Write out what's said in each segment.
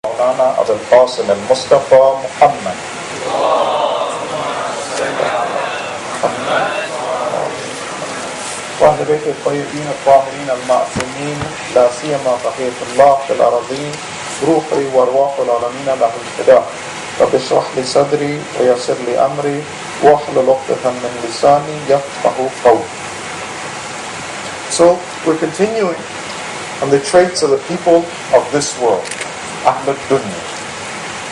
مولانا أبو القاسم المصطفى محمد وأهل بيت الطيبين الطاهرين المعصومين لا سيما بقية الله في الأراضين روحي وأرواح العالمين له الفداء. رب اشرح لي صدري ويسر لي أمري واحلل عقدة من لساني يفقهوا قولي. So we're continuing on the traits of the people of this world, Ahl al-Dunya,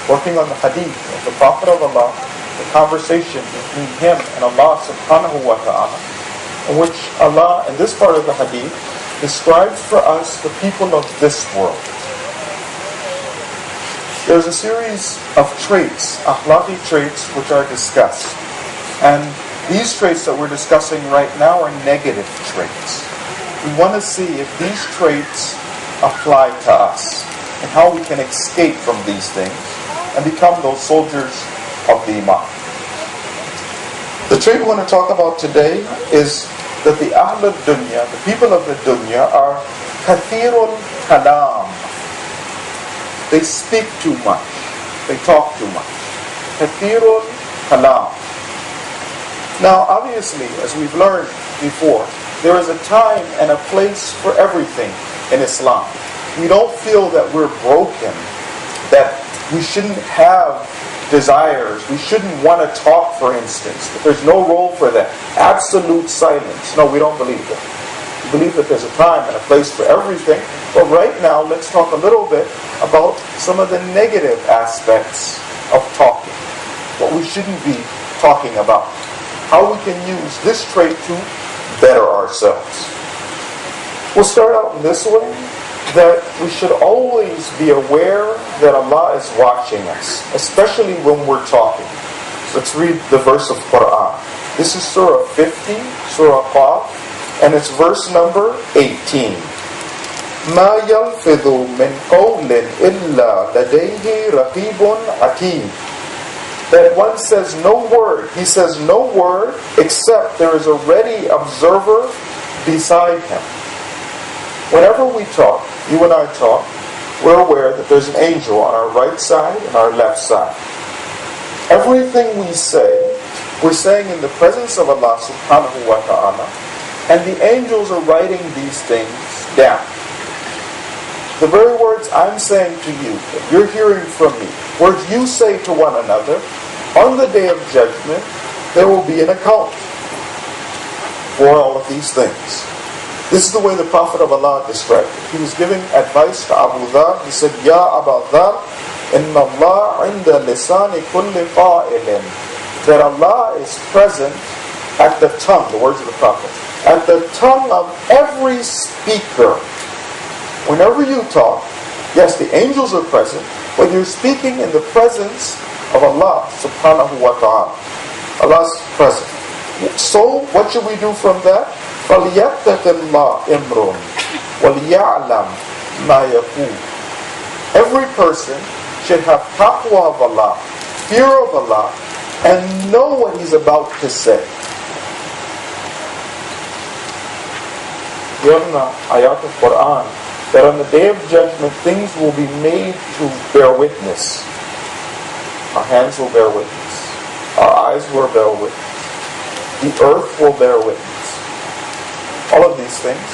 working on the hadith of the Prophet of Allah, the conversation between him and Allah subhanahu wa ta'ala, in which Allah, in this part of the hadith, describes for us the people of this world. There's a series of traits, akhlaqi traits, which are discussed. And these traits that we're discussing right now are negative traits. We want to see if these traits apply to us and how we can escape from these things and become those soldiers of the Iman. The trait we want to talk about today is that the Ahl al-Dunya, the people of the Dunya, are kathirul kalam. They speak too much. They talk too much. Kathirul kalam. Now, obviously, as we've learned before, there is a time and a place for everything in Islam. We don't feel that we're broken, that we shouldn't have desires, we shouldn't want to talk, for instance, that there's no role for that. Absolute silence. No, we don't believe that. We believe that there's a time and a place for everything. But right now, let's talk a little bit about some of the negative aspects of talking. What we shouldn't be talking about. How we can use this trait to better ourselves. We'll start out in this way, that we should always be aware that Allah is watching us, especially when we're talking. So let's read the verse of Quran. This is Surah 50, Surah Qaf, and it's verse number 18. مَا يَلْفِظُ مِنْ قَوْلٍ إِلَّا لَدَيْهِ رَقِيبٌ عَتِيدٌ. That one says no word. He says no word except there is a ready observer beside him. Whenever we talk, you and I talk, we're aware that there's an angel on our right side and our left side. Everything we say, we're saying in the presence of Allah subhanahu wa ta'ala, and the angels are writing these things down. The very words I'm saying to you, that you're hearing from me, words you say to one another, on the day of judgment, there will be an account for all of these things. This is the way the Prophet of Allah described it. He was giving advice to Abu Dhar. He said, Ya Abu Dhar, inna Allah inda lisani kulli qa'ilin. That Allah is present at the tongue, the words of the Prophet, at the tongue of every speaker. Whenever you talk, yes, the angels are present, but you're speaking in the presence of Allah subhanahu wa ta'ala. Allah's present. So, what should we do from that? فَلْيَتَّقِ اللَّهِ إِمْرٌ وَلْيَعْلَمْ مَا يَقُولُ. Every person should have taqwa of Allah, fear of Allah, and know what he's about to say. We have in the ayat of Quran that on the day of judgment things will be made to bear witness. Our hands will bear witness. Our eyes will bear witness. The earth will bear witness. All of these things.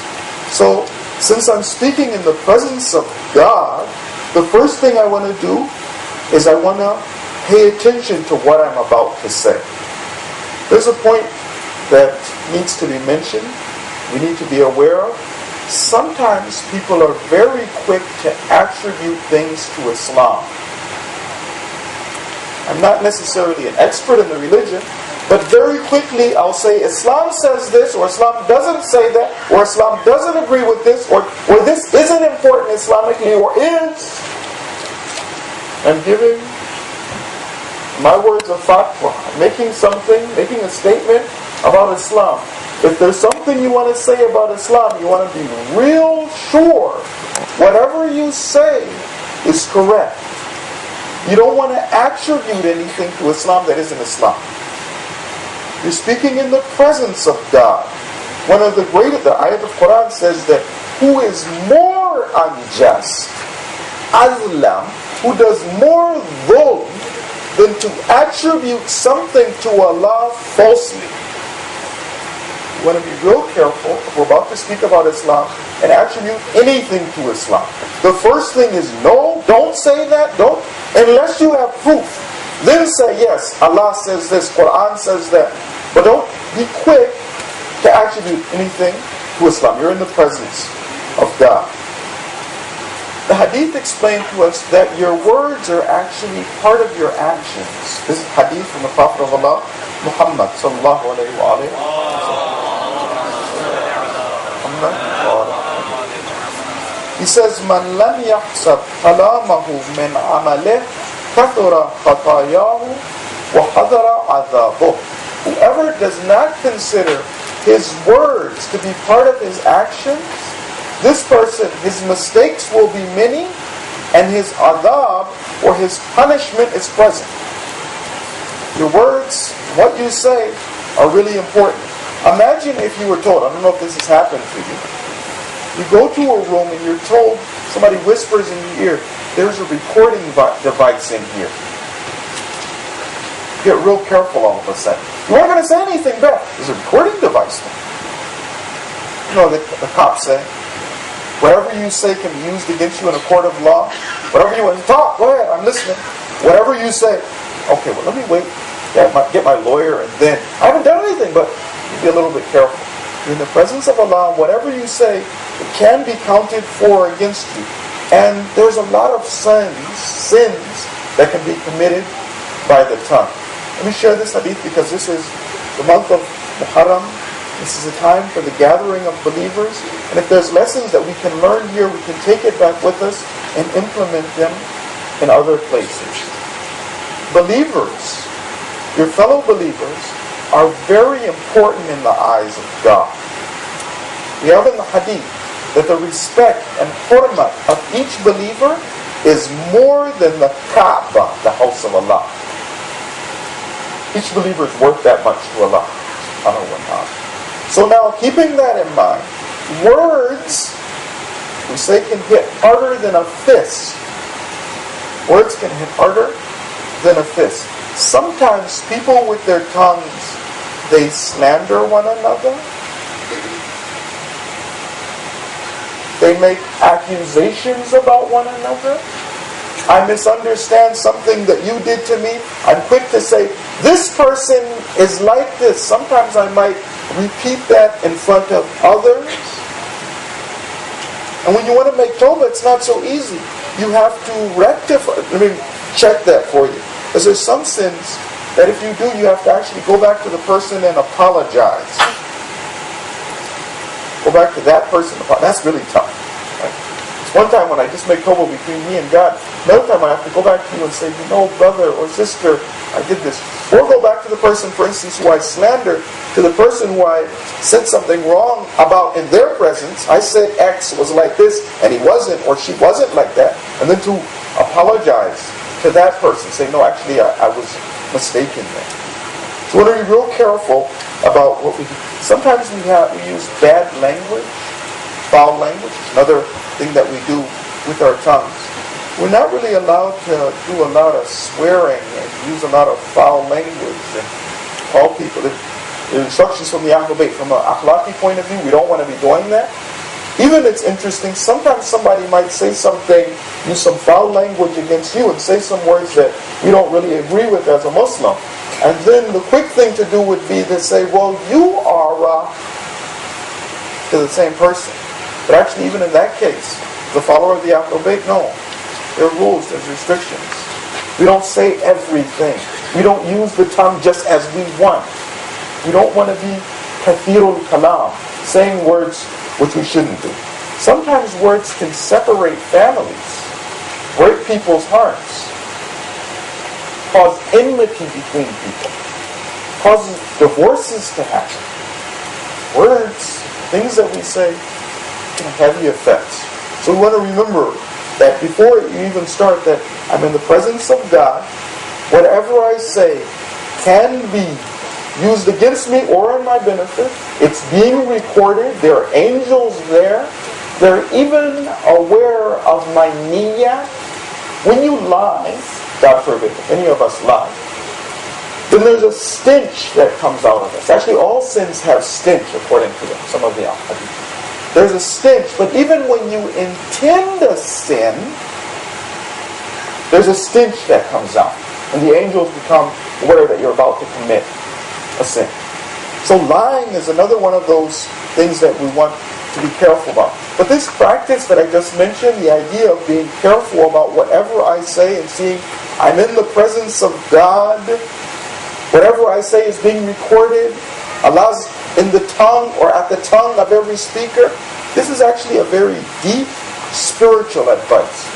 So, since I'm speaking in the presence of God, the first thing I want to do is I want to pay attention to what I'm about to say. There's a point that needs to be mentioned. We need to be aware of. Sometimes people are very quick to attribute things to Islam. I'm not necessarily an expert in the religion, but very quickly I'll say Islam says this, or Islam doesn't say that, or Islam doesn't agree with this, or this isn't important Islamically, or is. I'm giving my words of fatwa, making a statement about Islam. If there's something you want to say about Islam, you want to be real sure whatever you say is correct. You don't want to attribute anything to Islam that isn't Islam. You're speaking in the presence of God. One of the ayat of Quran says that who is more unjust, azlam, who does more dhulm than to attribute something to Allah falsely. You want to be real careful if we're about to speak about Islam and attribute anything to Islam. The first thing is no, don't say that, don't, unless you have proof. Then say, yes, Allah says this, Quran says that. But don't be quick to attribute anything to Islam. You're in the presence of God. The hadith explained to us that your words are actually part of your actions. This is hadith from the Prophet of Allah, Muhammad sallallahu alayhi wa alayhi. He says, "Man lam yahsab kalamahu min amalih, kathura khatayahu, wa hadara adhabuh." Whoever does not consider his words to be part of his actions, this person, his mistakes will be many, and his adhab, or his punishment, is present. Your words, what you say, are really important. Imagine if you were told, I don't know if this has happened to you, you go to a room and you're told, somebody whispers in your ear, there's a recording device in here. You get real careful all of a sudden. You weren't going to say anything back. There's a recording device there. You know, the cops say, whatever you say can be used against you in a court of law. Whatever you want to talk, go ahead, I'm listening. Whatever you say, okay, well, let me wait, get my lawyer, and then, I haven't done anything, but be a little bit careful. In the presence of Allah, whatever you say, it can be counted for against you. And there's a lot of sins that can be committed by the tongue. Let me share this hadith because this is the month of Muharram. This is a time for the gathering of believers. And if there's lessons that we can learn here, we can take it back with us and implement them in other places. Believers, your fellow believers, are very important in the eyes of God. We have in the hadith that the respect and hurmat of each believer is more than the Kaaba, the house of Allah. Each believer is worth that much to Allah. So now, keeping that in mind, words, we say, can hit harder than a fist. Words can hit harder than a fist. Sometimes people with their tongues, they slander one another. They make accusations about one another. I misunderstand something that you did to me. I'm quick to say, this person is like this. Sometimes I might repeat that in front of others. And when you want to make tawbah, it's not so easy. You have to rectify. Let me check that for you. Because there's some sins that if you do, you have to actually go back to the person and apologize. Go back to that person. That's really tough. Right? It's one time when I just make tawbah between me and God. Another time I have to go back to you and say, you know, brother or sister, I did this. Or go back to the person, for instance, who I slander, to the person who I said something wrong about in their presence. I said X was like this, and he wasn't, or she wasn't like that. And then to apologize to that person. Say, no, actually, I was mistaken there. So we want to be real careful about what we do. Sometimes we use bad language, foul language. Another thing that we do with our tongues. We're not really allowed to do a lot of swearing and use a lot of foul language and call people. The instructions from the Ahlul Bayt, from an akhlaqi point of view, we don't want to be doing that. Even it's interesting, sometimes somebody might say something, use some foul language against you and say some words that we don't really agree with as a Muslim. And then the quick thing to do would be to say, well, you are to the same person. But actually, even in that case, the follower of the Ahlul Bayt, no. There are rules, there's restrictions. We don't say everything. We don't use the tongue just as we want. We don't want to be kathirul kalam, saying words which we shouldn't do. Sometimes words can separate families, break people's hearts, cause enmity between people, cause divorces to happen. Words, things that we say, can have heavy effects. So we want to remember that before you even start, that I'm in the presence of God. Whatever I say can be used against me or in my benefit. It's being recorded. There are angels there. They're even aware of my niyyah. when you lie, God forbid, if any of us lie, then there's a stench that comes out of us. Actually, all sins have stench, according to some of the hadith. There's a stench, but even when you intend a sin, there's a stench that comes out. And the angels become aware that you're about to commit a sin. So lying is another one of those things that we want to be careful about. But this practice that I just mentioned, the idea of being careful about whatever I say and seeing I'm in the presence of God, whatever I say is being recorded, Allah's in the tongue or at the tongue of every speaker, this is actually a very deep spiritual advice.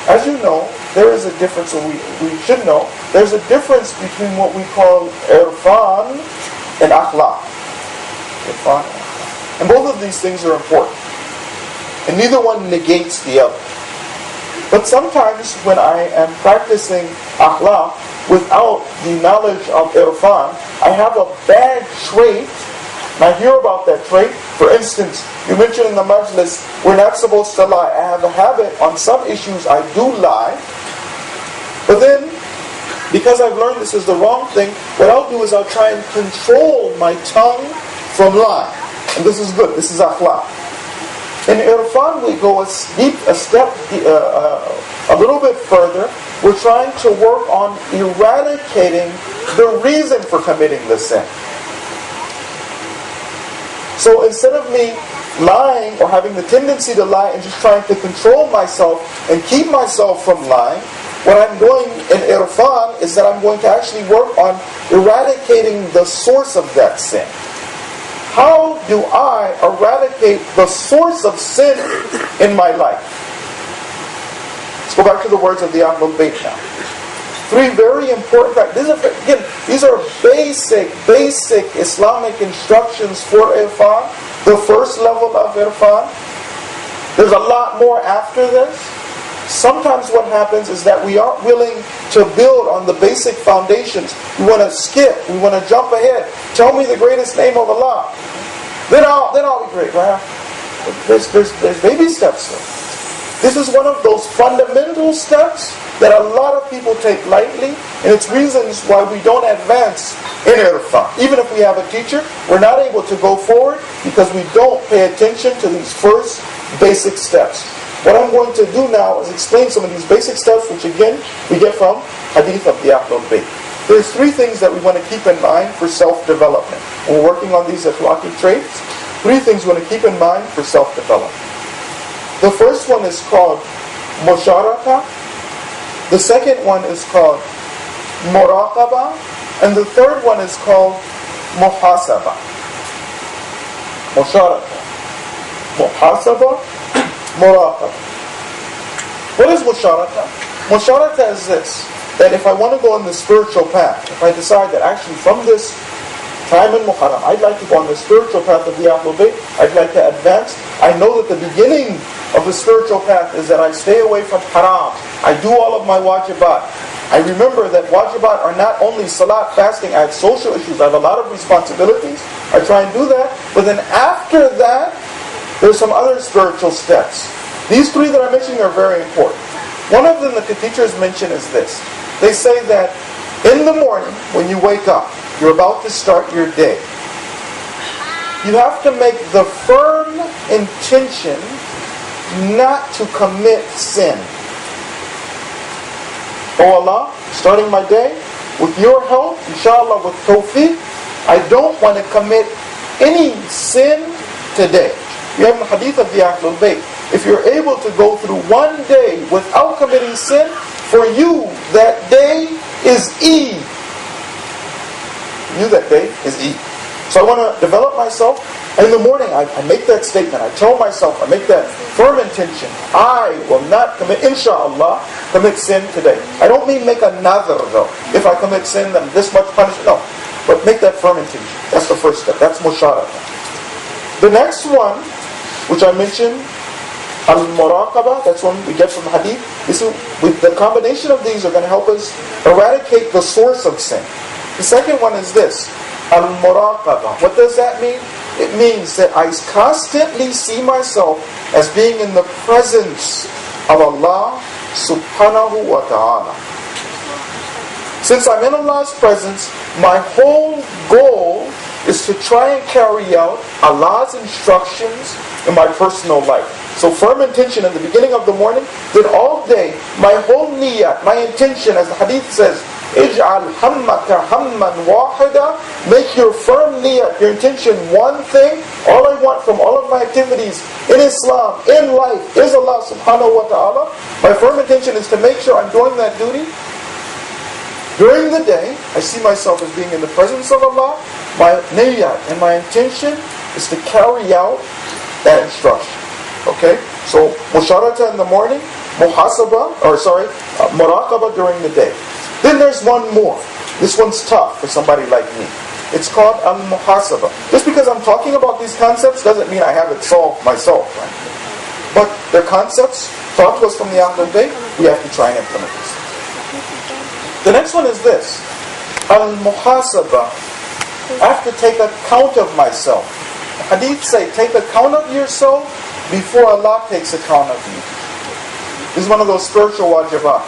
As you know, there is a difference, or we should know, there's a difference between what we call irfan and akhlaq. Irfan. And both of these things are important. And neither one negates the other. But sometimes when I am practicing akhlaq without the knowledge of irfan, I have a bad trait, and I hear about that trait. For instance, you mentioned in the majlis, we're not supposed to lie. I have a habit, on some issues I do lie. But then, because I've learned this is the wrong thing, what I'll do is I'll try and control my tongue from lying. And this is good. This is akhlaq. In irfan, we go a little bit further. We're trying to work on eradicating the reason for committing the sin. So instead of me lying or having the tendency to lie and just trying to control myself and keep myself from lying, what I'm doing in irfan is that I'm going to actually work on eradicating the source of that sin. How do I eradicate the source of sin in my life? Let's go back to the words of the Ahlul Bayt now. Three very important factors. These are basic Islamic instructions for irfan. The first level of irfan. There's a lot more after this. Sometimes what happens is that we aren't willing to build on the basic foundations. We want to skip. We want to jump ahead. Tell me the greatest name of Allah. Then I'll be great, right? There's baby steps though. This is one of those fundamental steps that a lot of people take lightly, and it's reasons why we don't advance in irfan. Even if we have a teacher, we're not able to go forward because we don't pay attention to these first basic steps. What I'm going to do now is explain some of these basic steps, which again, we get from hadith of the Ahlul Bayt. There's three things that we want to keep in mind for self-development. When we're working on these akhlaqi traits, three things we want to keep in mind for self-development. The first one is called musharaka. The second one is called muraqaba. And the third one is called muhasaba. Musharaka, muhasaba, muraqaba. What is musharaka? Musharaka is this, that if I want to go on the spiritual path, if I decide that actually from this time in Muharram, I'd like to go on the spiritual path of the Ahlul Bayt, I'd like to advance, I know that the beginning of the spiritual path is that I stay away from haram. I do all of my wajibat. I remember that wajibat are not only salat, fasting, I have social issues, I have a lot of responsibilities. I try and do that. But then after that, there's some other spiritual steps. These three that I'm mentioning are very important. One of them that the teachers mention is this. They say that in the morning, when you wake up, you're about to start your day, you have to make the firm intention not to commit sin. Oh Allah, starting my day, with your help, inshallah, with tawfiq, I don't want to commit any sin today. We have the hadith of the Ahlul Bayt. If you're able to go through one day without committing sin, for you, that day is Eid. For you, that day is Eid. So I want to develop myself. And in the morning, I make that statement. I tell myself, I make that firm intention. I will not commit, inshallah, commit sin today. I don't mean make a nadhr though. If I commit sin, then this much punishment. No. But make that firm intention. That's the first step. That's musharaka. The next one, which I mentioned, al-muraqaba, that's one we get from the hadith. The combination of these are going to help us eradicate the source of sin. The second one is this, al-muraqaba. What does that mean? It means that I constantly see myself as being in the presence of Allah subhanahu wa ta'ala. Since I'm in Allah's presence, my whole goal is to try and carry out Allah's instructions in my personal life. So firm intention in the beginning of the morning, then all day, my whole niyyah, my intention, as the hadith says, Ij'al hammaka hamman wahida, make your firm niyyah, your intention one thing. All I want from all of my activities in Islam, in life, is Allah subhanahu wa ta'ala. My firm intention is to make sure I'm doing that duty. During the day, I see myself as being in the presence of Allah. My niyyah and my intention is to carry out that instruction. Okay? So, musharata in the morning, muraqaba during the day. Then there's one more. This one's tough for somebody like me. It's called al-muhasaba. Just because I'm talking about these concepts doesn't mean I have it solved myself. Right? But they're concepts taught to us from the Ahlul Bayt. We have to try and implement this. The next one is this. Al-muhasaba. I have to take account of myself. The hadith say, take account of yourself before Allah takes account of you. This is one of those spiritual wajibat.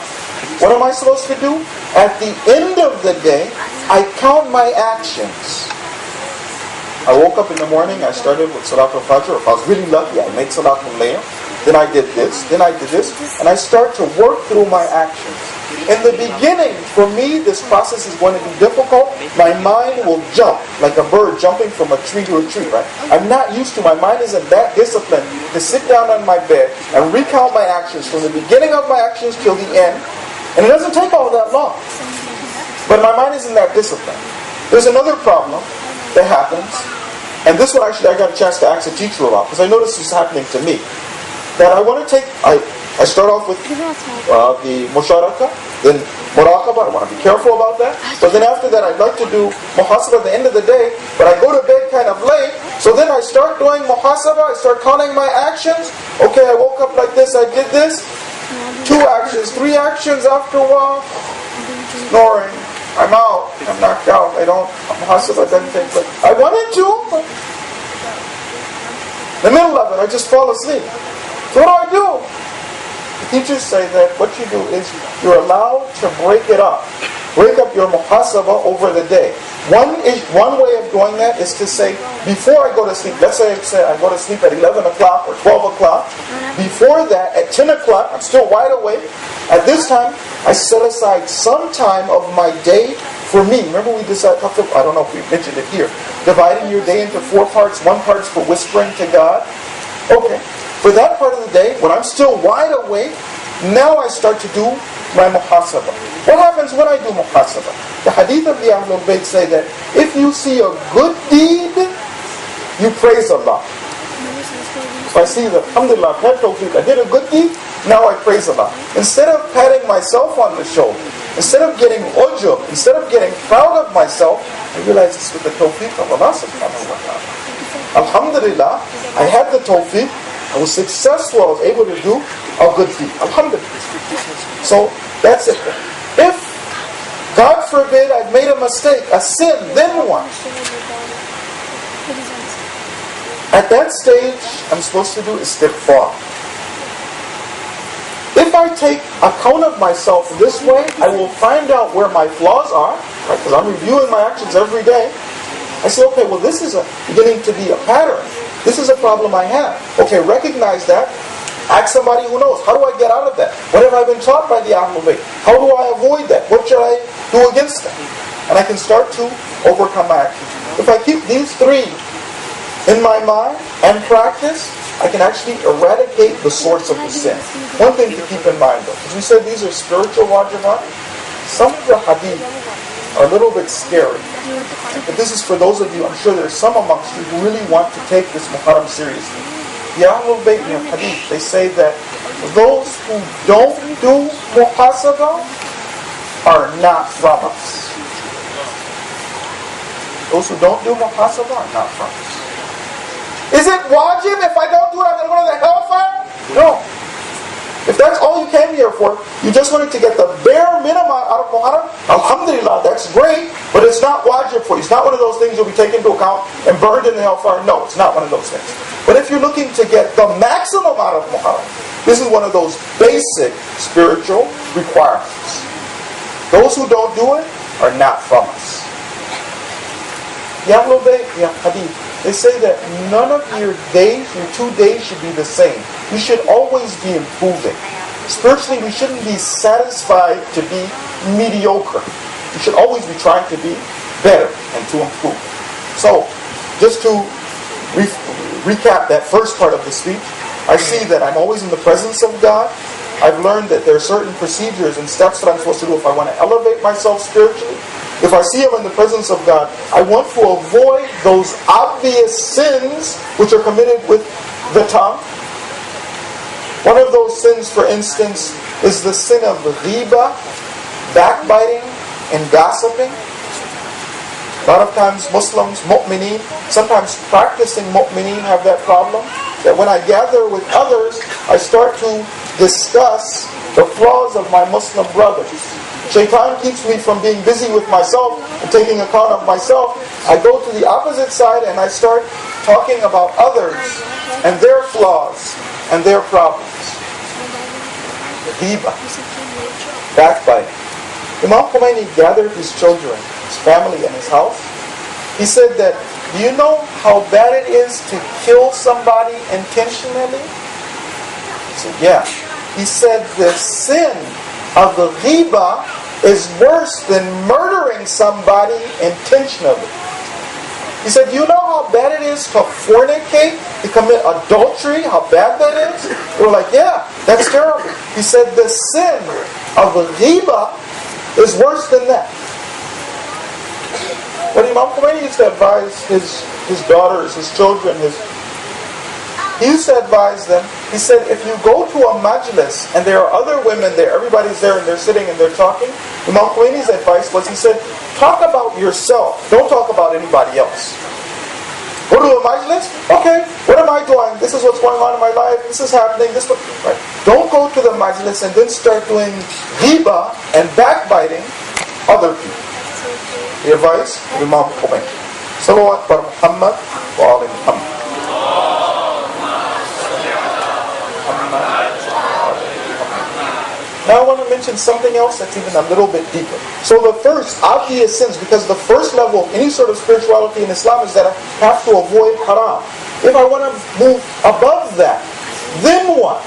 What am I supposed to do? At the end of the day, I count my actions. I woke up in the morning, I started with Salat al-Fajr. If I was really lucky, I made Salat al-Layl. Then I did this, then I did this. And I start to work through my actions. In the beginning, for me, this process is going to be difficult. My mind will jump like a bird jumping from a tree to a tree, right? I'm not used to, my mind isn't that disciplined to sit down on my bed and recount my actions from the beginning of my actions till the end. And it doesn't take all that long. But my mind isn't that disciplined. There's another problem that happens, and this one actually I got a chance to ask a teacher about, because I noticed this is happening to me. That I want to take, I start off with the musharaka, then muraqabah. I want to be careful about that. But then after that, I'd like to do muhasabah at the end of the day, but I go to bed kind of late. So then I start doing muhasabah, I start counting my actions. Okay, I woke up like this, I did this. 2 actions, 3 actions after a while. Snoring. I'm out. I'm knocked out. Muhasabah doesn't take place. I wanted to. In the middle of it, I just fall asleep. So what do? The teachers say that what you do is you're allowed to break it up. Break up your muhasabah over the day. One way of doing that is to say, before I go to sleep, let's say I go to sleep at 11 o'clock or 12 o'clock. Before that, at 10 o'clock, I'm still wide awake. At this time, I set aside some time of my day for me. Remember we decided, I don't know if we mentioned it here, dividing your day into 4 parts. 1 part is for whispering to God. Okay. For that part of the day, when I'm still wide awake, now I start to do my muhasabah. What happens when I do muhasabah? The hadith of the Ahlul Bayt say that if you see a good deed, you praise Allah. If I see that, alhamdulillah, I did a good deed, now I praise Allah. Instead of patting myself on the shoulder, instead of getting ujub, instead of getting proud of myself, I realize it's with the tawfiq of Allah subhanahu wa ta'ala. Alhamdulillah, I had the tawfiq, I was successful, I was able to do a good deed. Alhamdulillah. So, that's it. If, God forbid, I've made a mistake, a sin, then what? At that stage, I'm supposed to do istighfar. If I take account of myself this way, I will find out where my flaws are, right? Because I'm reviewing my actions every day. I say, okay, well this is beginning to be a pattern. This is a problem I have. Okay, recognize that. Ask somebody who knows. How do I get out of that? What have I been taught by the Ahlul Bayt? How do I avoid that? What should I do against that? And I can start to overcome my actions. If I keep these 3 in my mind and practice, I can actually eradicate the source of the sin. One thing to keep in mind though, as we said, these are spiritual wajibat. Some of the hadith are a little bit scary. But this is for those of you, I'm sure there's some amongst you who really want to take this Muharram seriously. The Ahlul Bayt in hadith, they say that those who don't do muhasabah are not from us. Those who don't do muhasabah are not from us. Is it wajib? If I don't do it, I'm going to go to the hellfire? No. If that's all you came here for, you just wanted to get the bare minimum out of Muharram, alhamdulillah, that's great, but it's not wajib for you. It's not one of those things you'll be taken into account and burned in the hellfire. No, it's not one of those things. But if you're looking to get the maximum out of Muharram, this is one of those basic spiritual requirements. Those who don't do it are not from us. Hadith. They say that none of your days, your 2 days should be the same. You should always be improving. Spiritually, we shouldn't be satisfied to be mediocre. We should always be trying to be better and to improve. So, just to recap that first part of the speech, I see that I'm always in the presence of God. I've learned that there are certain procedures and steps that I'm supposed to do if I want to elevate myself spiritually. If I see I'm in the presence of God, I want to avoid those obvious sins which are committed with the tongue. One of those sins, for instance, is the sin of ghiba, backbiting, and gossiping. A lot of times Muslims, mu'mineen, sometimes practicing mu'mineen have that problem. That when I gather with others, I start to discuss the flaws of my Muslim brothers. Shaitan keeps me from being busy with myself and taking account of myself. I go to the opposite side and I start talking about others and their flaws and their problems. Ghiba, backbiting. Imam Khomeini gathered his children, his family, and his house. He said that, do you know how bad it is to kill somebody intentionally? He said, yeah. He said the sin of the ghiba is worse than murdering somebody intentionally. He said, do you know how bad it is to fornicate, to commit adultery, how bad that is? They were like, yeah, that's terrible. He said, the sin of the ghiba is worse than that. But Imam Khomeini used to advise his daughters, his children, he used to advise them, he said, if you go to a majlis and there are other women there, everybody's there and they're sitting and they're talking, Imam Khomeini's advice was, he said, talk about yourself, don't talk about anybody else. Go to a majlis, okay, what am I doing? This is what's going on in my life, this is happening, right? Don't go to the majlis and then start doing ghiba and backbiting other people. The advice of Imam Khomeini. Salawat bar Muhammad wa ali Muhammad. Now I want to mention something else that's even a little bit deeper. So the first obvious sins, because the first level of any sort of spirituality in Islam is that I have to avoid haram. If I want to move above that, then what?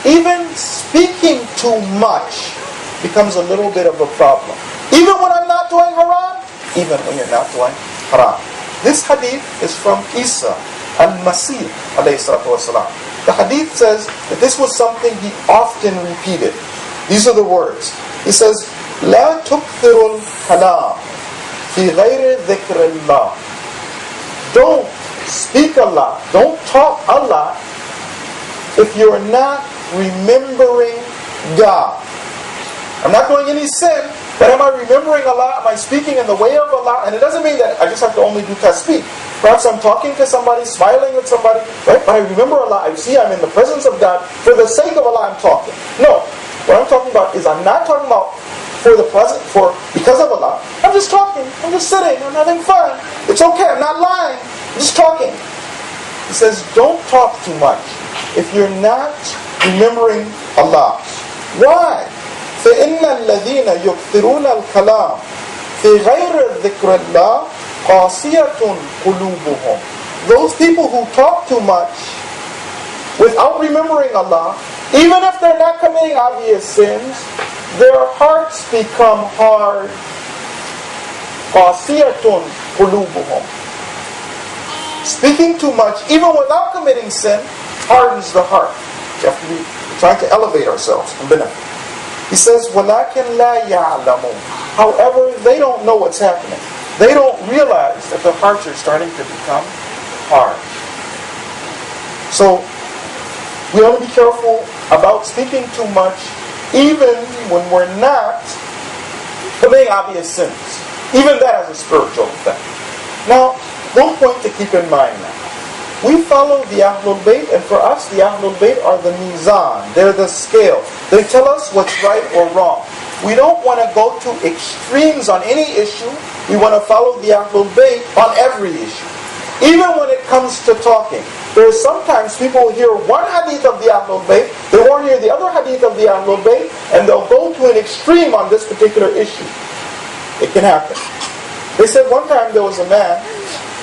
Even speaking too much becomes a little bit of a problem. Even when I'm not doing haram, even when you're not doing haram. This hadith is from Isa al-Masih alayhi salatu wasalam. The hadith says that this was something he often repeated. These are the words. He says, لا تكثر الكلام في غير ذكر الله. Don't speak a lot, don't talk a lot if you're not remembering God. I'm not doing any sin, but am I remembering Allah? Am I speaking in the way of Allah? And it doesn't mean that I just have to only do tasbih. Perhaps I'm talking to somebody, smiling at somebody, right? But I remember Allah. I see I'm in the presence of God. For the sake of Allah, I'm talking. No. What I'm talking about is I'm not talking about because of Allah. I'm just talking. I'm just sitting. I'm having fun. It's okay. I'm not lying. I'm just talking. He says, don't talk too much if you're not remembering Allah. Why? فإن الذين يكثرون الكلام في غير ذكر الله قاسية قلوبهم. Those people who talk too much without remembering Allah, even if they're not committing obvious sins, their hearts become hard. قاسية قلوبهم. Speaking too much, even without committing sin, hardens the heart. We have to be trying to elevate ourselves and benefit. He says, وَلَكِنْ لَا يَعْلَمُونَ. However, they don't know what's happening. They don't realize that their hearts are starting to become hard. So, we ought to be careful about speaking too much, even when we're not committing obvious sins. Even that has a spiritual effect. Now, one point to keep in mind now. We follow the Ahlul Bayt, and for us, the Ahlul Bayt are the mizan. They're the scale. They tell us what's right or wrong. we don't want to go to extremes on any issue. We want to follow the Ahlul Bayt on every issue. Even when it comes to talking. There is sometimes people will hear one hadith of the Ahlul Bayt, they won't hear the other hadith of the Ahlul Bayt, and they'll go to an extreme on this particular issue. It can happen. They said one time there was a man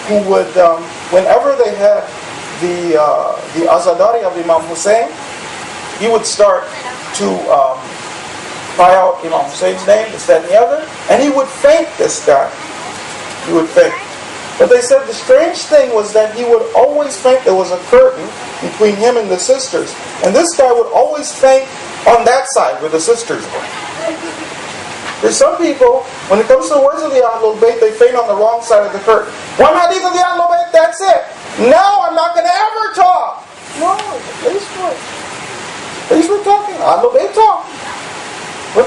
who would, whenever they had the Azadari of Imam Hussein, he would start to cry out Imam Hussein's name, this, that, and the other, and he would faint, this guy. He would faint. But they said the strange thing was that he would always faint. There was a curtain between him and the sisters. And this guy would always faint on that side where the sisters were. There's some people, when it comes to the words of the Ahlul Bayt, they faint on the wrong side of the curtain. One hadith of the Ahlul Bayt, that's it. Now I'm not going to ever talk. No, please we're talking. Ahlul Bayt talk.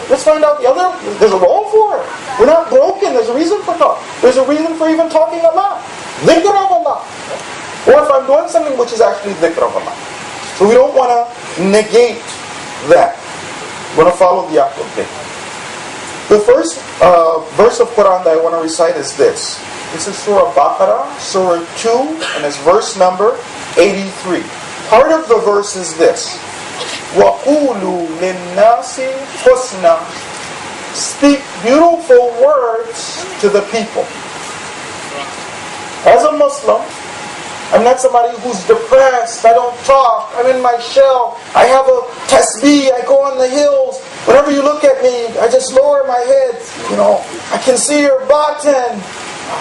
Let's find out the other. There's a role for it. We're not broken. There's a reason for talk. There's a reason for even talking Allah. Dhikr of Allah. Or if I'm doing something which is actually dhikr of Allah. So we don't want to negate that. We want to follow the Ahlul Bayt. The first verse of Quran that I want to recite is this. This is Surah Baqarah, Surah 2, and it's verse number 83. Part of the verse is this. وَقُولُوا لِلنَّاسِ حُسْنًا. Speak beautiful words to the people. As a Muslim, I'm not somebody who's depressed. I don't talk. I'm in my shell. I have a tasbih. I go on the hills. Whenever you look at me, I just lower my head. You know, I can see your batin.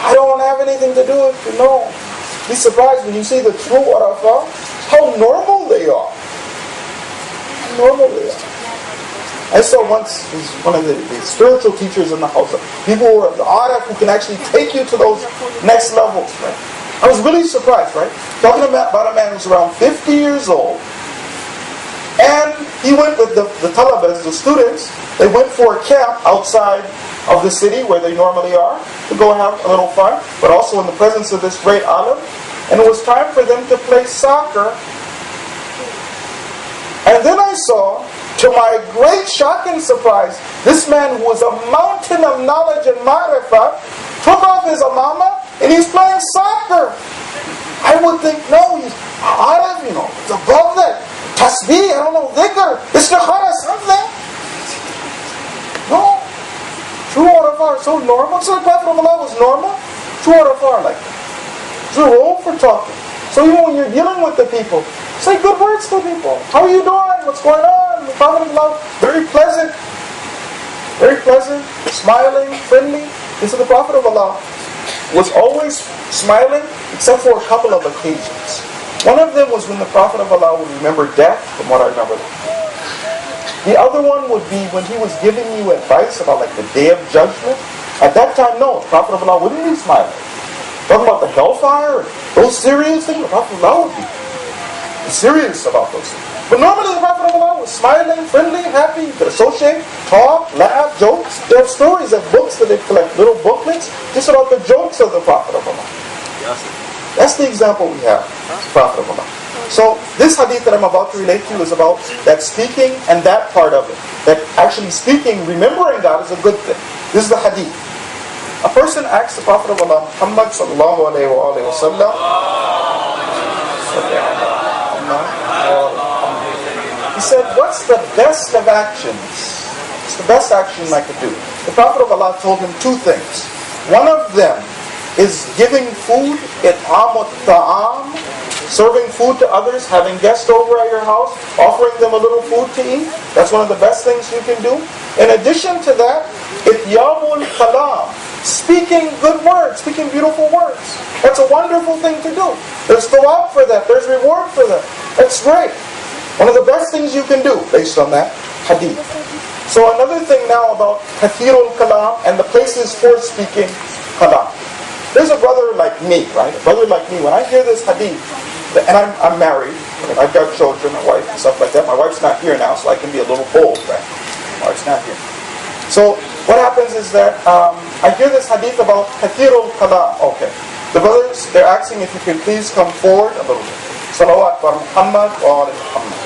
I don't have anything to do with it. No. Be surprised when you see the true Arafah, how normal they are. Normal they are. I saw once one of the spiritual teachers in the house. People who are the Araf who can actually take you to those next levels, right? I was really surprised, right? Talking about a man who's around 50 years old. And he went with the talabas, the students. They went for a camp outside of the city where they normally are to go have a little fun, but also in the presence of this great alim. And it was time for them to play soccer. And then I saw, to my great shock and surprise, this man who was a mountain of knowledge and ma'rifah took off his amama and he's playing soccer. I would think, no, he's Arab, you know, it's above that. Tasbih, I don't know, dhikr, istikhara, something. No. True Arafah are so normal. So the Prophet of Allah was normal. True Arafah are like that. There's a role for talking. So even when you're dealing with the people, say good words to people. How are you doing? What's going on? The Prophet of Allah, very pleasant, smiling, friendly. This is the Prophet of Allah. Was always smiling, except for a couple of occasions. One of them was when the Prophet of Allah would remember death, from what I remember. The other one would be when he was giving you advice about like the Day of Judgment. At that time, no, the Prophet of Allah wouldn't be smiling. Talking about the hellfire, those serious things, the Prophet of Allah would be serious about those things. But normally the Prophet of Allah was smiling, friendly, happy. You could associate, talk, laugh, jokes. There are stories of books that they collect, little booklets, just about the jokes of the Prophet of Allah. That's the example we have, the Prophet of Allah. So this hadith that I'm about to relate to is about that speaking and that part of it. That actually speaking, remembering God is a good thing. This is the hadith. A person asks the Prophet of Allah, Muhammad sallallahu alayhi wa sallam, he said, what's the best of actions? What's the best action I could do? The Prophet of Allah told him two things. One of them is giving food, it'amut ta'am, serving food to others, having guests over at your house, offering them a little food to eat. That's one of the best things you can do. In addition to that, ityamul kalam, speaking good words, speaking beautiful words. That's a wonderful thing to do. There's thawab for that. There's reward for that. That's great. One of the best things you can do based on that hadith. So another thing now about kathirul kalam and the places for speaking kalam. There's a brother like me, right? A brother like me. When I hear this hadith, and I'm married, I've got children, a wife, and stuff like that. My wife's not here now, so I can be a little bold, right? My wife's not here. So what happens is that I hear this hadith about kathirul kalam. Okay. The brothers, they're asking if you can please come forward a little bit. Salawat wa Muhammad wa ala Muhammad.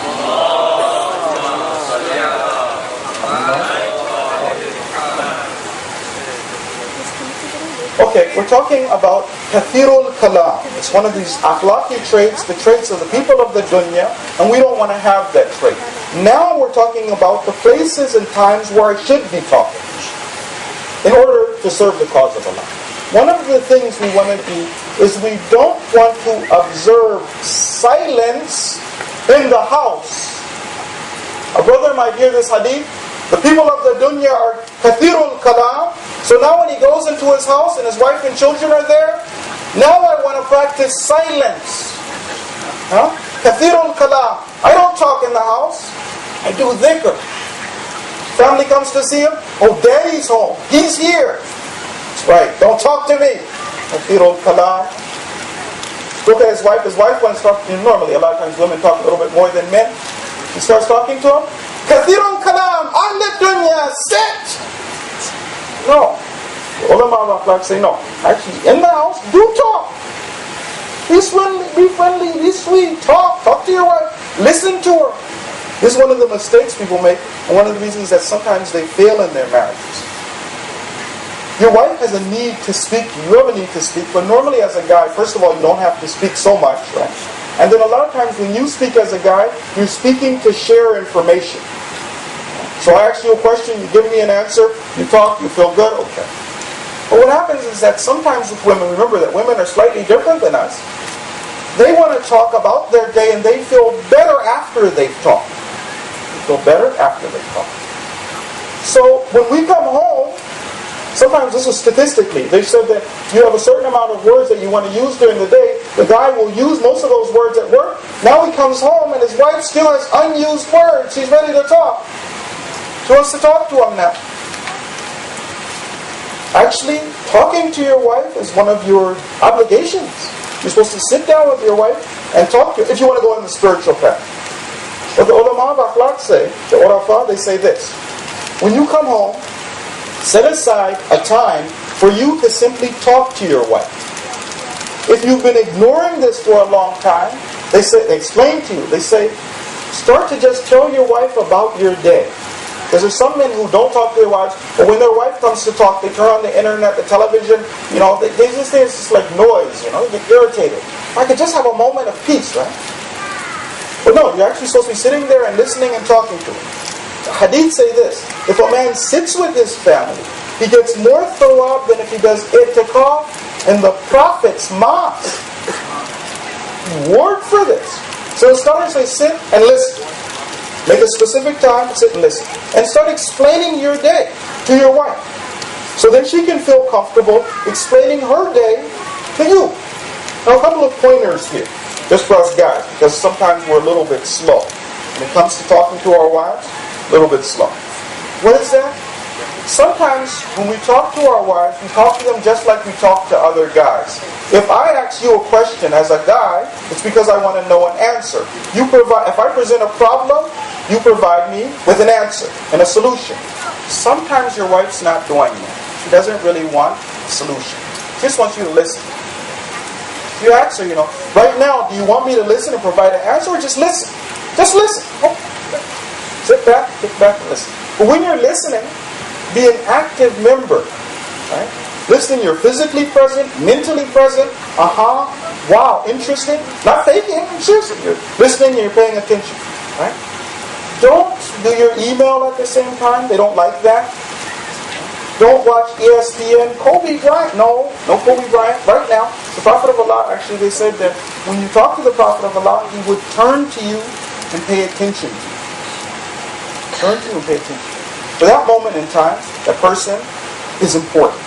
Okay, we're talking about kathirul kalam. It's one of these akhlaqi traits, the traits of the people of the dunya, and we don't want to have that trait. Now we're talking about the places and times where I should be talking in order to serve the cause of Allah. One of the things we want to do is we don't want to observe silence in the house. A brother might hear this hadith. The people of the dunya are kathirul kalam. So now when he goes into his house and his wife and children are there, now I want to practice silence. Kathirul kalam. I don't talk in the house. I do dhikr. Family comes to see him. Oh, daddy's home. He's here. That's right. Don't talk to me. Kathirul kalam. Look at his wife. His wife wants to talk to him. Normally, a lot of times women talk a little bit more than men. He starts talking to him. Kathirul kalam. On the dunya. Sit. No. The ulama of akhlaq say no. Actually, in the house, do talk. Be friendly, be sweet. Talk to your wife. Listen to her. This is one of the mistakes people make, and one of the reasons that sometimes they fail in their marriages. Your wife has a need to speak, you have a need to speak, but normally as a guy, first of all, you don't have to speak so much, right? And then a lot of times when you speak as a guy, you're speaking to share information. So I ask you a question, you give me an answer, you talk, you feel good, okay. But what happens is that sometimes with women, remember that women are slightly different than us, they want to talk about their day and they feel better after they've talked. They feel better after they've talked. So when we come home, sometimes this is statistically, they said that you have a certain amount of words that you want to use during the day. The guy will use most of those words at work. Now he comes home and his wife still has unused words. She's ready to talk. She wants to talk to him now. Actually, talking to your wife is one of your obligations. You're supposed to sit down with your wife and talk to her if you want to go in the spiritual path. But the ulama of akhlaq say, the urafa, they say this. When you come home, set aside a time for you to simply talk to your wife. If you've been ignoring this for a long time, they explain to you, they say, start to just tell your wife about your day. Because there's some men who don't talk to their wives, but when their wife comes to talk, they turn on the internet, the television, they just think it's just like noise, they get irritated. I could just have a moment of peace, right? But no, you're actually supposed to be sitting there and listening and talking to them. The hadith say this, if a man sits with his family, he gets more thawab than if he does i'tikaf in the Prophet's mosque. Word for this. So the scholars say sit and listen. Make a specific time, sit and listen. And start explaining your day to your wife. So then she can feel comfortable explaining her day to you. Now a couple of pointers here, just for us guys, because sometimes we're a little bit slow. When it comes to talking to our wives, a little bit slow. What is that? Sometimes when we talk to our wives, we talk to them just like we talk to other guys. If I ask you a question as a guy, it's because I want to know an answer. If I present a problem, you provide me with an answer and a solution. Sometimes your wife's not doing that. She doesn't really want a solution. She just wants you to listen. You ask her, right now, do you want me to listen and provide an answer, or just listen? Just listen. Sit back, and listen. But when you're listening, be an active member. Right? Listening, you're physically present, mentally present. Wow, interesting. Not faking, seriously. You're listening and you're paying attention. Right? Don't do your email at the same time. They don't like that. Don't watch ESPN. Kobe Bryant. No Kobe Bryant. Right now, the Prophet of Allah, actually they said that when you talk to the Prophet of Allah, he would turn to you and pay attention to you. Turn to you and pay attention. For that moment in time, that person is important.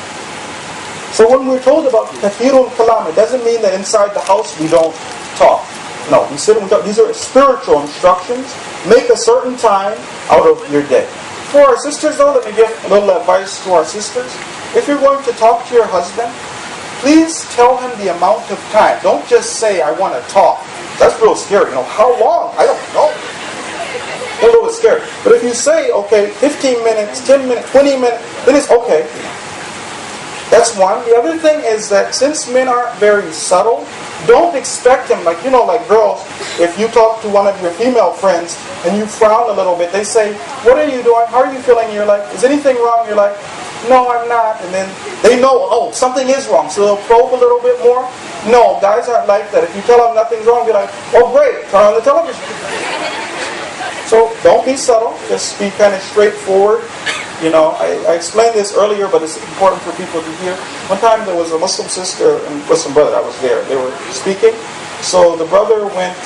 So when we're told about kathirul kalam, it doesn't mean that inside the house we don't talk. No, we sit and we talk. These are spiritual instructions. Make a certain time out of your day. For our sisters though, let me give a little advice to our sisters. If you're going to talk to your husband, please tell him the amount of time. Don't just say, I want to talk. That's real scary. How long? I don't know. A little bit scary. But if you say, okay, 15 minutes, 10 minutes, 20 minutes, then it's okay. That's one. The other thing is that since men aren't very subtle, don't expect them, like girls, if you talk to one of your female friends and you frown a little bit, they say, what are you doing? How are you feeling? You're like, is anything wrong? You're like, No, I'm not. And then they know, oh, something is wrong. So they'll probe a little bit more. No, guys aren't like that. If you tell them nothing's wrong, they're like, oh great, turn on the television. So don't be subtle. Just be kind of straightforward. You know, I explained this earlier, but it's important for people to hear. One time there was a Muslim sister and Muslim brother. I was there. They were speaking. So the brother went,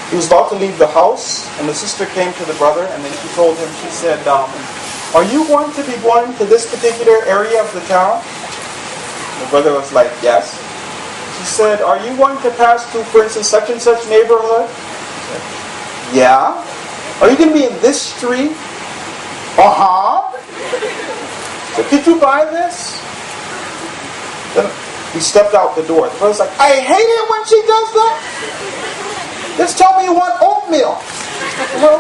he was about to leave the house, and the sister came to the brother, and then she told him, she said, are you going to be going to this particular area of the town? The brother was like, yes. She said, are you going to pass through, for instance, such and such neighborhood? Said, yeah. Are you going to be in this street? Uh-huh. So could you buy this? Then he stepped out the door. The brother's like, I hate it when she does that. Just tell me you want oatmeal. Well,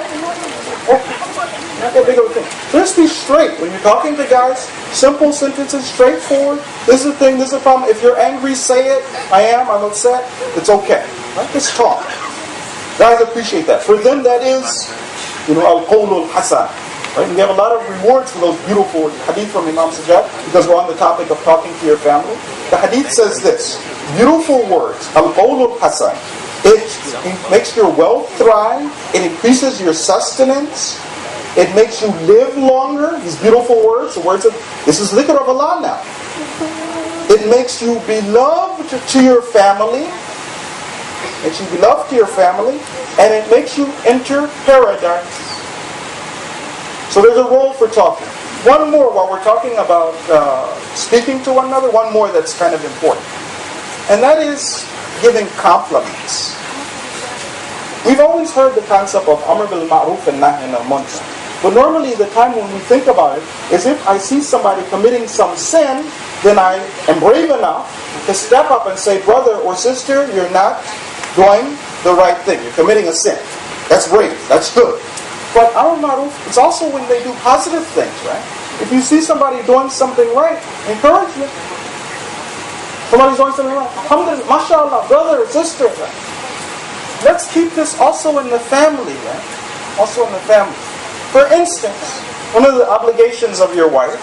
not that big of a thing. So just be straight. When you're talking to guys, simple sentences, straightforward. This is the thing, this is the problem. If you're angry, say it. I'm upset. It's okay. Right? Just talk. Guys appreciate that. For them, that is, al-qawlul hasan. Right? And we have a lot of rewards for those beautiful hadith from Imam Sajjad, because we're on the topic of talking to your family. The hadith says this, beautiful words, al-qawlul hasan. It makes your wealth thrive. It increases your sustenance. It makes you live longer. These beautiful words, the words of, this is dhikr of Allah now. It makes you beloved to your family. Makes you beloved to your family. And it makes you enter paradise. So there's a role for talking. One more while we're talking about speaking to one another. One more that's kind of important. And that is giving compliments. We've always heard the concept of Amr bil Ma'ruf and Nahy anil Munkar. But normally the time when we think about it is if I see somebody committing some sin, then I am brave enough to step up and say, brother or sister, you're not doing the right thing. You're committing a sin. That's brave. That's good. But Amr bil Ma'ruf, it's also when they do positive things, right? If you see somebody doing something right, encourage them. Somebody's doing something right. Alhamdulillah, mashallah, brother or sister. Right? Let's keep this also in the family, right? Also in the family. For instance, one of the obligations of your wife,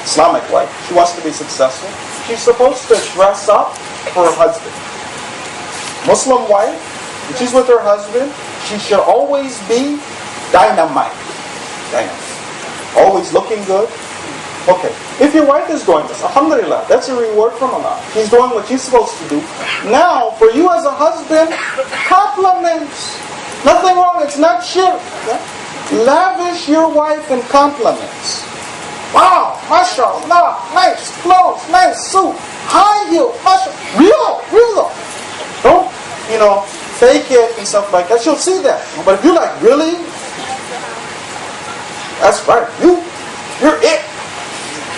Islamic wife, she wants to be successful, she's supposed to dress up for her husband. Muslim wife, when she's with her husband, she should always be dynamite. Dynamite. Always looking good. Okay, if your wife is doing this, alhamdulillah, that's a reward from Allah. She's doing what she's supposed to do. Now, for you as a husband, compliments. Nothing wrong, it's not shirk. Okay? Lavish your wife in compliments. Wow, mashallah, nice clothes, nice suit, high heel, mashallah. Real. Don't, fake it and stuff like that. She'll see that. But if you're like, really? That's right. You're it.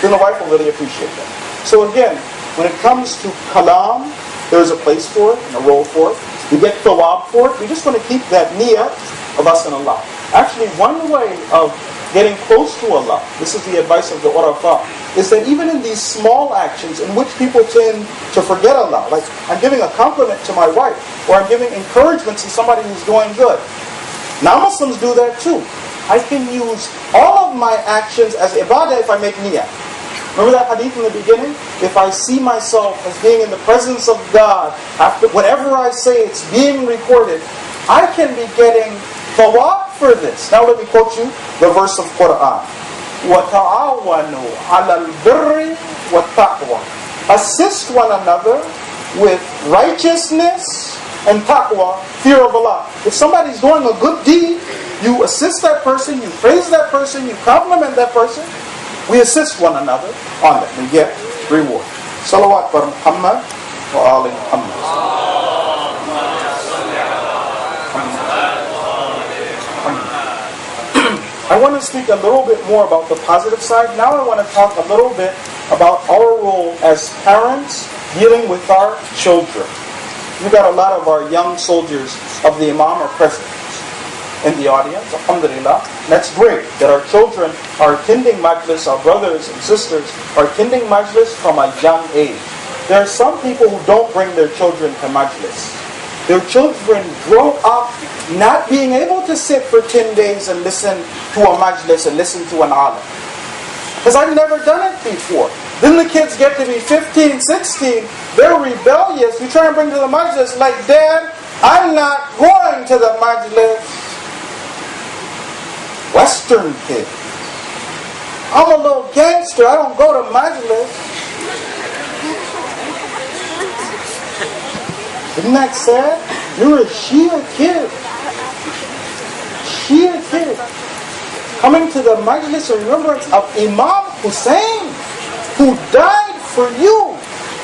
Then the wife will really appreciate that. So again, when it comes to kalam, there's a place for it and a role for it. We get thawab for it. We just want to keep that niyyah of us and Allah. Actually, one way of getting close to Allah, this is the advice of the Urafa, is that even in these small actions in which people tend to forget Allah, like I'm giving a compliment to my wife, or I'm giving encouragement to somebody who's doing good. Now Muslims do that too. I can use all of my actions as ibadah if I make niyyah. Remember that hadith in the beginning? If I see myself as being in the presence of God, after whatever I say, it's being recorded, I can be getting thawab for this. Now let me quote you the verse of Quran. وَتَعَاوَنُوا عَلَى الْبِرِّ وَالتَّقْوَى. Assist one another with righteousness and taqwa, fear of Allah. If somebody's doing a good deed, you assist that person, you praise that person, you compliment that person. We assist one another on that. We get reward. Salawat bar Muhammad wa ali Muhammad. I want to speak a little bit more about the positive side. Now I want to talk a little bit about our role as parents dealing with our children. We've got a lot of our young soldiers of the Imam are present in the audience, alhamdulillah. That's great that our children are attending majlis, our brothers and sisters are attending majlis from a young age. There are some people who don't bring their children to majlis. Their children grow up not being able to sit for 10 days and listen to a majlis and listen to an alim. Because I've never done it before. Then the kids get to be 15, 16. They're rebellious. You try and bring to the majlis like, Dad, I'm not going to the majlis. Western kid. I'm a little gangster. I don't go to majlis. Isn't that sad? You're a Shia kid. Shia kid. Coming to the majlis of remembrance of Imam Hussein, who died for you.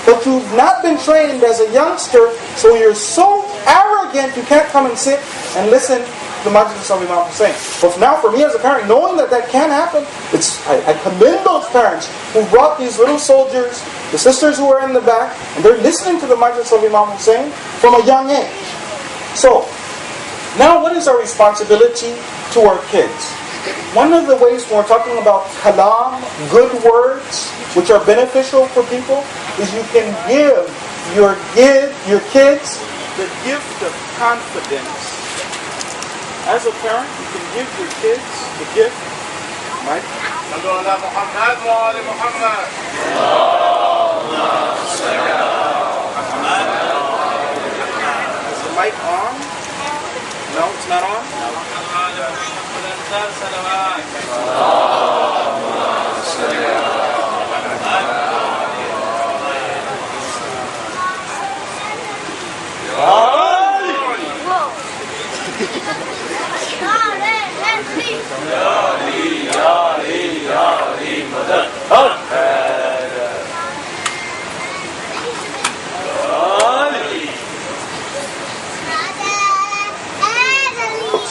But you've not been trained as a youngster, so you're so arrogant you can't come and sit and listen to the majlis of Imam Hussein. But now for me as a parent, knowing that that can happen, I commend those parents who brought these little soldiers, the sisters who are in the back, and they're listening to the majlis of Imam Hussein from a young age. So, now what is our responsibility to our kids? One of the ways when we're talking about kalam, good words, which are beneficial for people, is you can give your kids the gift of confidence. As a parent, you can give your kids the gift. Mike? Is the mic on? No, it's not on?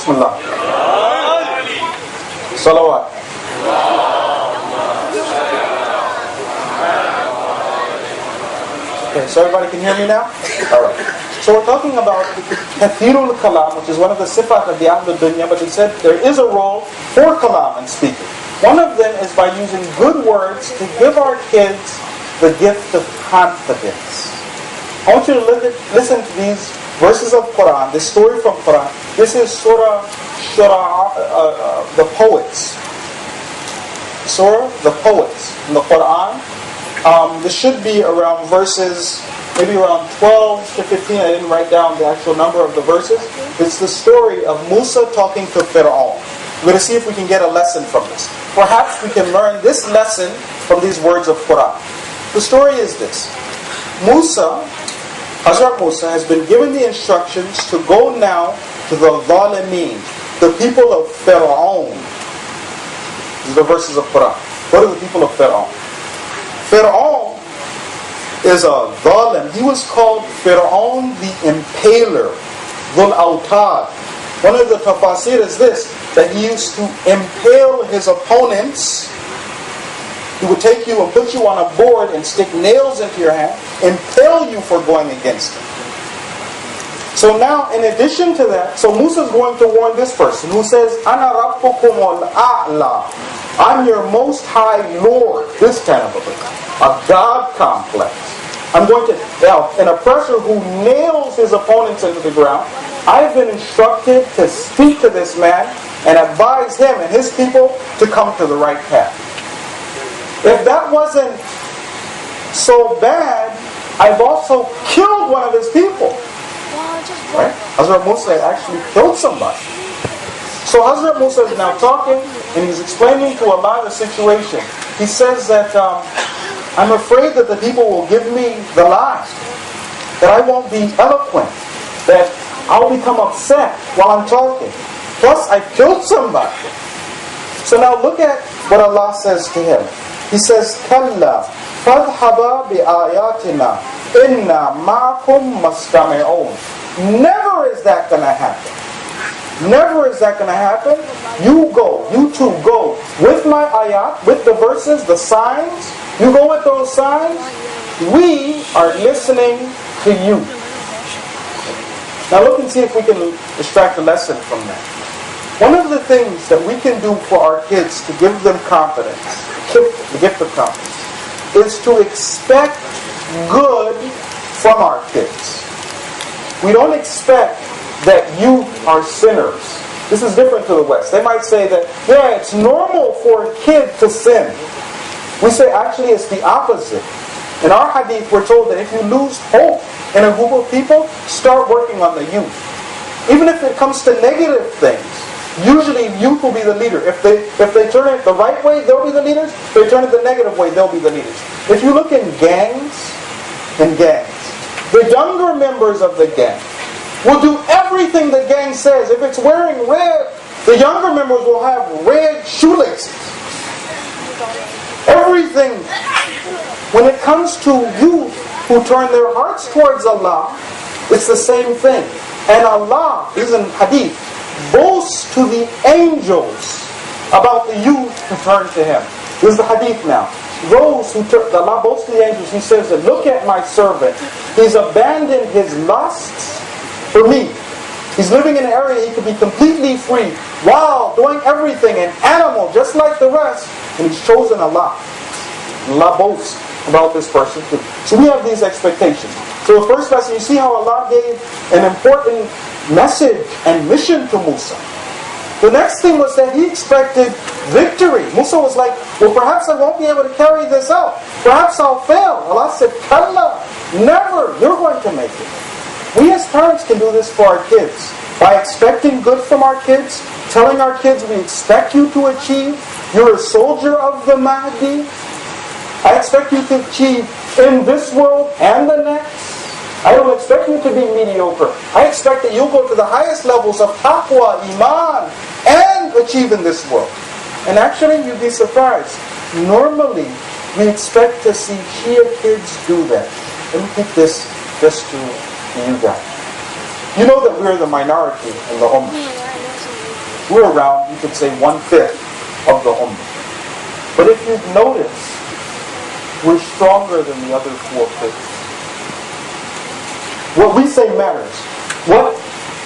Bismillah. Salawat. Okay, so everybody can hear me now? Alright. So we're talking about kathirul kalam, which is one of the sifat of the Ahlul Dunya, but it said there is a role for kalam and speaking. One of them is by using good words to give our kids the gift of confidence. I want you to listen to these verses of Quran, this story from Quran. This is Surah the Poets. Surah the Poets in the Quran. This should be around verses, maybe around 12 to 15. I didn't write down the actual number of the verses. It's the story of Musa talking to Fir'aun. We're going to see if we can get a lesson from this. Perhaps we can learn this lesson from these words of Quran. The story is this. Hazrat Musa has been given the instructions to go now to the Zalimeen, the people of Fir'aun. These are the verses of Quran. What are the people of Fir'aun? Fir'aun is a Zalim. He was called Fir'aun the Impaler, Dhul Autad. One of the tafasir is this, that he used to impale his opponents. He would take you and put you on a board and stick nails into your hand, impale you for going against him. So now, in addition to that, so Musa is going to warn this person who says, Ana Rabbukum al-A'la. I'm your most high Lord. This kind of a God complex. I'm going to, now, an oppressor who nails his opponents into the ground, I've been instructed to speak to this man and advise him and his people to come to the right path. If that wasn't so bad, I've also killed one of his people. Right? Hazrat Musa actually killed somebody. So Hazrat Musa is now talking and he's explaining to Allah the situation. He says that I'm afraid that the people will give me the lie, that I won't be eloquent, that I'll become upset while I'm talking. Plus, I killed somebody. So now look at what Allah says to him. He says, Kalla, fadhaba bi-ayatina, inna ma'akum mastami'un. Never is that going to happen. Never is that going to happen. You two go with my ayat, with the verses, the signs. You go with those signs. We are listening to you. Now look and see if we can extract a lesson from that. One of the things that we can do for our kids to give them confidence, the gift of confidence, is to expect good from our kids. We don't expect that you are sinners. This is different to the West. They might say that, yeah, it's normal for a kid to sin. We say actually it's the opposite. In our hadith, we're told that if you lose hope in a group of people, start working on the youth. Even if it comes to negative things, usually youth will be the leader. If they turn it the right way, they'll be the leaders. If they turn it the negative way, they'll be the leaders. If you look in gangs, the younger members of the gang will do everything the gang says. If it's wearing red, the younger members will have red shoelaces. Everything. When it comes to youth who turn their hearts towards Allah, it's the same thing. And Allah, is in hadith, boasts to the angels about the youth who turn to Him. This is the hadith now. Those who turn, Allah boasts to the angels, He says that, look at my servant. He's abandoned his lusts for me. He's living in an area he could be completely free while doing everything, an animal just like the rest, and he's chosen Allah. Allah boasts about this person too. So we have these expectations. So the first lesson, you see how Allah gave an important message and mission to Musa. The next thing was that he expected victory. Musa was like, well, perhaps I won't be able to carry this out. Perhaps I'll fail. Allah said, Kalla, never, you're going to make it. We as parents can do this for our kids by expecting good from our kids, telling our kids we expect you to achieve. You're a soldier of the Mahdi. I expect you to achieve in this world and the next. I don't expect you to be mediocre. I expect that you'll go to the highest levels of taqwa, iman, and achieve in this world. And actually, you'd be surprised. Normally, we expect to see Shia kids do that. Let me take this just to you guys. You know that we're the minority in the Ummah. We're around, you could say, 1/5 of the Ummah. But if you've noticed, we're stronger than the other 4/5. What we say matters. What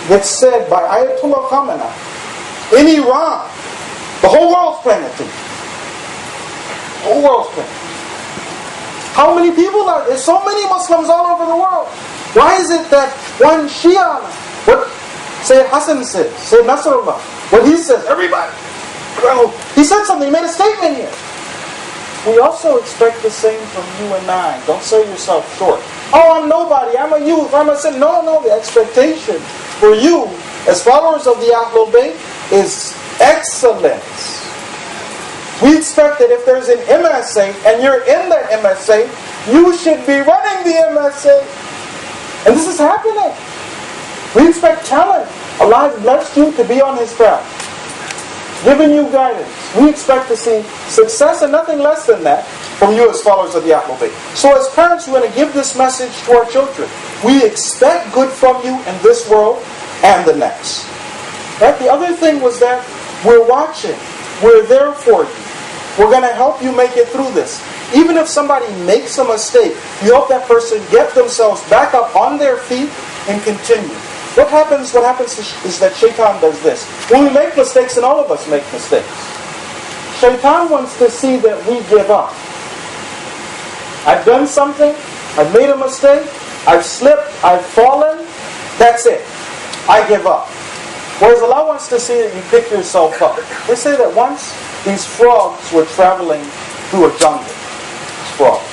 gets said by Ayatollah Khamenei in Iran, the whole world's paying attention. The whole world's paying attention. How many people are there? There's so many Muslims all over the world. Why is it that one Shia, what Sayyid Hassan says, Sayyid Nasrullah, what he says, everybody, well, he said something, he made a statement here. We also expect the same from you and I. Don't sell yourself short. Oh, I'm nobody, I'm a youth, I'm a sin. No, the expectation for you as followers of the Ahlul Bayt is excellence. We expect that if there's an MSA and you're in the MSA, you should be running the MSA. And this is happening. We expect talent. Allah has blessed you to be on His path, giving you guidance. We expect to see success and nothing less than that from you as followers of the Ahlul Bayt. So as parents, we want to give this message to our children. We expect good from you in this world and the next. Right? The other thing was that we're watching. We're there for you. We're going to help you make it through this. Even if somebody makes a mistake, you help that person get themselves back up on their feet and continue. What happens is that Shaitan does this. When we make mistakes, and all of us make mistakes, Shaitan wants to see that we give up. I've done something, I've made a mistake, I've slipped, I've fallen, that's it. I give up. Whereas Allah wants to see that you pick yourself up. They say that once these frogs were traveling through a jungle. Frogs.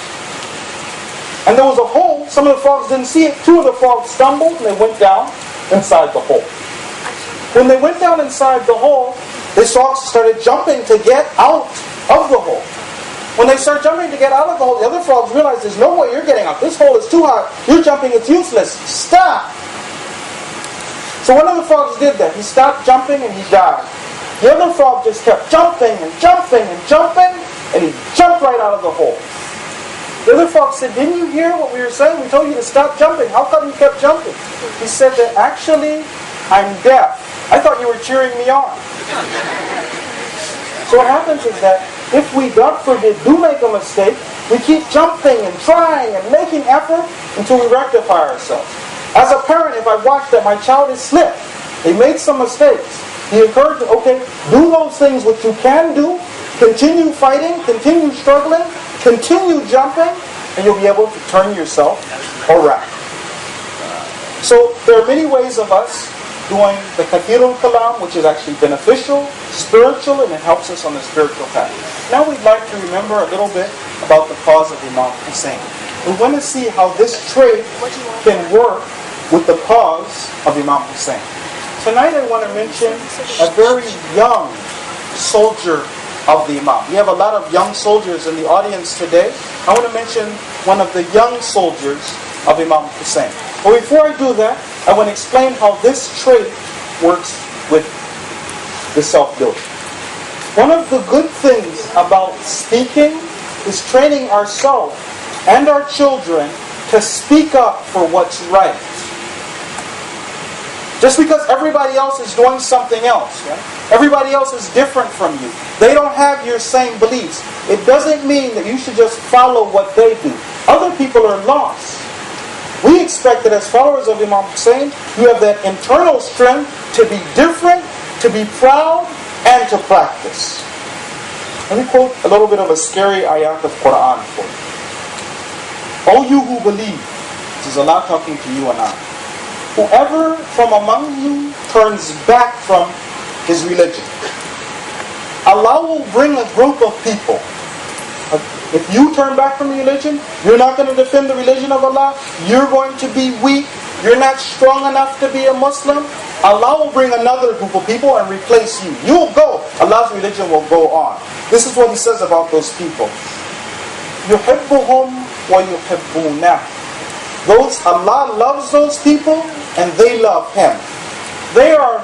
And there was a hole, some of the frogs didn't see it, 2 of the frogs stumbled and they went down inside the hole. When they went down inside the hole, the frogs started jumping to get out of the hole. When they start jumping to get out of the hole, the other frogs realize there's no way you're getting out. This hole is too high. You're jumping, it's useless. Stop! So one of the frogs did that. He stopped jumping and he died. The other frog just kept jumping and jumping and jumping, and he jumped right out of the hole. The other frog said, didn't you hear what we were saying? We told you to stop jumping. How come you kept jumping? He said that actually, I'm deaf. I thought you were cheering me on. So what happens is that if we, God forbid, do make a mistake, we keep jumping and trying and making effort until we rectify ourselves. As a parent, if I watch that my child has slipped, they made some mistakes, the encouragement, okay, do those things which you can do, continue fighting, continue struggling, continue jumping, and you'll be able to turn yourself around. So there are many ways of us doing the Kathirul Kalam, which is actually beneficial, spiritual, and it helps us on the spiritual path. Now we'd like to remember a little bit about the cause of Imam Hussein. We want to see how this trait can work with the cause of Imam Hussein. Tonight I want to mention a very young soldier of the Imam. We have a lot of young soldiers in the audience today. I want to mention one of the young soldiers of Imam Hussein. But before I do that, I want to explain how this trait works with the self-building. One of the good things about speaking is training ourselves and our children to speak up for what's right. Just because everybody else is doing something else, right? Everybody else is different from you. They don't have your same beliefs. It doesn't mean that you should just follow what they do. Other people are lost. We expect that as followers of Imam Hussein, you have that internal strength to be different, to be proud, and to practice. Let me quote a little bit of a scary ayat of Quran for you. O you who believe, this is Allah talking to you and I. Whoever from among you turns back from his religion, Allah will bring a group of people. If you turn back from religion, you're not going to defend the religion of Allah, you're going to be weak, you're not strong enough to be a Muslim, Allah will bring another group of people and replace you. You'll go. Allah's religion will go on. This is what He says about those people. يُحِبُّهُمْ وَيُحِبُّونَهُ. Those, Allah loves those people and they love Him. They are